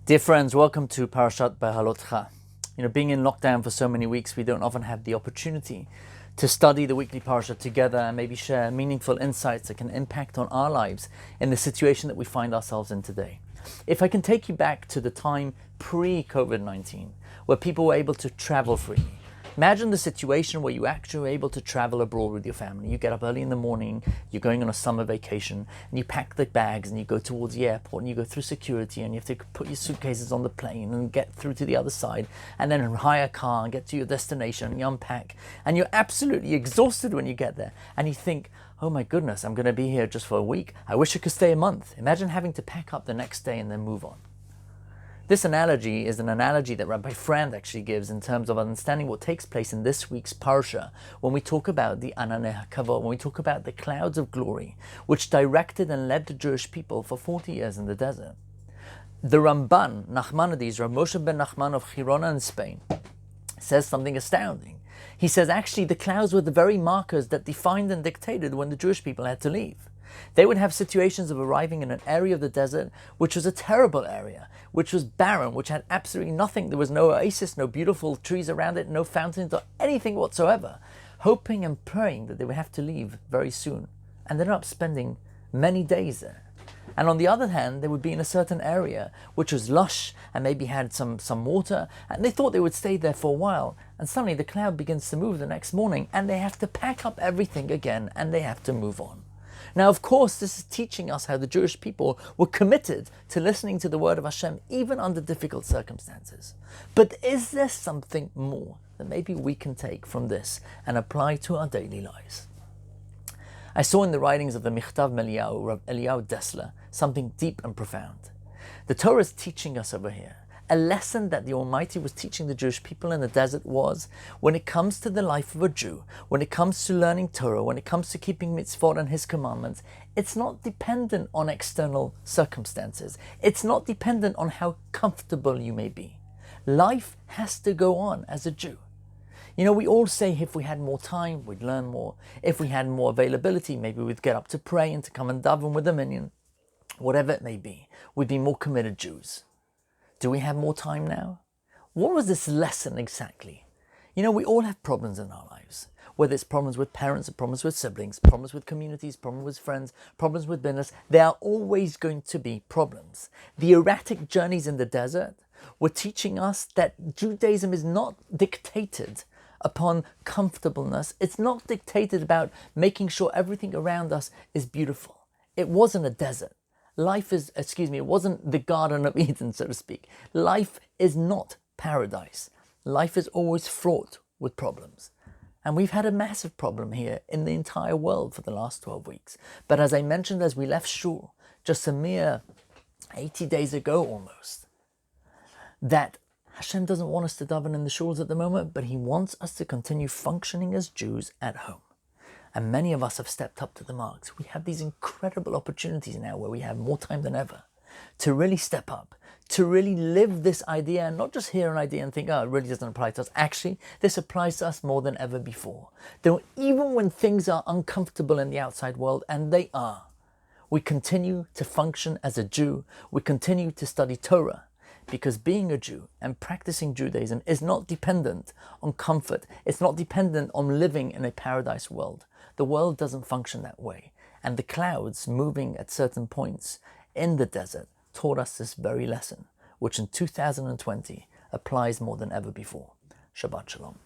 Dear friends, welcome to Parashat Behalotcha. Being in lockdown for so many weeks, we don't often have the opportunity to study the weekly parasha together and maybe share meaningful insights that can impact on our lives in the situation that we find ourselves in today. If I can take you back to the time pre-COVID-19, where people were able to travel freely. Imagine the situation where you actually were able to travel abroad with your family. You get up early in the morning, you're going on a summer vacation, and you pack the bags and you go towards the airport and you go through security and you have to put your suitcases on the plane and get through to the other side and then hire a car and get to your destination and you unpack and you're absolutely exhausted when you get there and you think, oh my goodness, I'm going to be here just for a week. I wish I could stay a month. Imagine having to pack up the next day and then move on. This analogy is an analogy that Rabbi Frand actually gives in terms of understanding what takes place in this week's parsha when we talk about the Ananei HaKavod, when we talk about the clouds of glory, which directed and led the Jewish people for 40 years in the desert. The Ramban, Nachmanides, Rav Moshe ben Nachman of Girona in Spain, says something astounding. He says actually the clouds were the very markers that defined and dictated when the Jewish people had to leave. They would have situations of arriving in an area of the desert which was a terrible area, which was barren, which had absolutely nothing. There was no oasis, no beautiful trees around it, no fountains or anything whatsoever, hoping and praying that they would have to leave very soon. And they ended up spending many days there. And on the other hand, they would be in a certain area which was lush and maybe had some water, and they thought they would stay there for a while. And suddenly the cloud begins to move the next morning and they have to pack up everything again and they have to move on. Now, of course, this is teaching us how the Jewish people were committed to listening to the word of Hashem, even under difficult circumstances. But is there something more that maybe we can take from this and apply to our daily lives? I saw in the writings of the Michtav Meliyahu, Rav Eliyahu Dessler, something deep and profound. The Torah is teaching us over here a lesson that the Almighty was teaching the Jewish people in the desert was, when it comes to the life of a Jew, when it comes to learning Torah, when it comes to keeping mitzvot and His commandments, it's not dependent on external circumstances. It's not dependent on how comfortable you may be. Life has to go on as a Jew. We all say if we had more time, we'd learn more. If we had more availability, maybe we'd get up to pray and to come and daven with a minyan. Whatever it may be, we'd be more committed Jews. Do we have more time now? What was this lesson exactly? We all have problems in our lives. Whether it's problems with parents, problems with siblings, problems with communities, problems with friends, problems with business, there are always going to be problems. The erratic journeys in the desert were teaching us that Judaism is not dictated upon comfortableness. It's not dictated about making sure everything around us is beautiful. It wasn't a desert. It wasn't the Garden of Eden, so to speak. Life is not paradise. Life is always fraught with problems. And we've had a massive problem here in the entire world for the last 12 weeks. But as I mentioned, as we left shul, just a mere 80 days ago almost, that Hashem doesn't want us to daven in the shuls at the moment, but He wants us to continue functioning as Jews at home. And many of us have stepped up to the marks. We have these incredible opportunities now where we have more time than ever to really step up, to really live this idea and not just hear an idea and think, oh, it really doesn't apply to us. Actually, this applies to us more than ever before. Though even when things are uncomfortable in the outside world, and they are, we continue to function as a Jew. We continue to study Torah. Because being a Jew and practicing Judaism is not dependent on comfort. It's not dependent on living in a paradise world. The world doesn't function that way. And the clouds moving at certain points in the desert taught us this very lesson, which in 2020 applies more than ever before. Shabbat Shalom.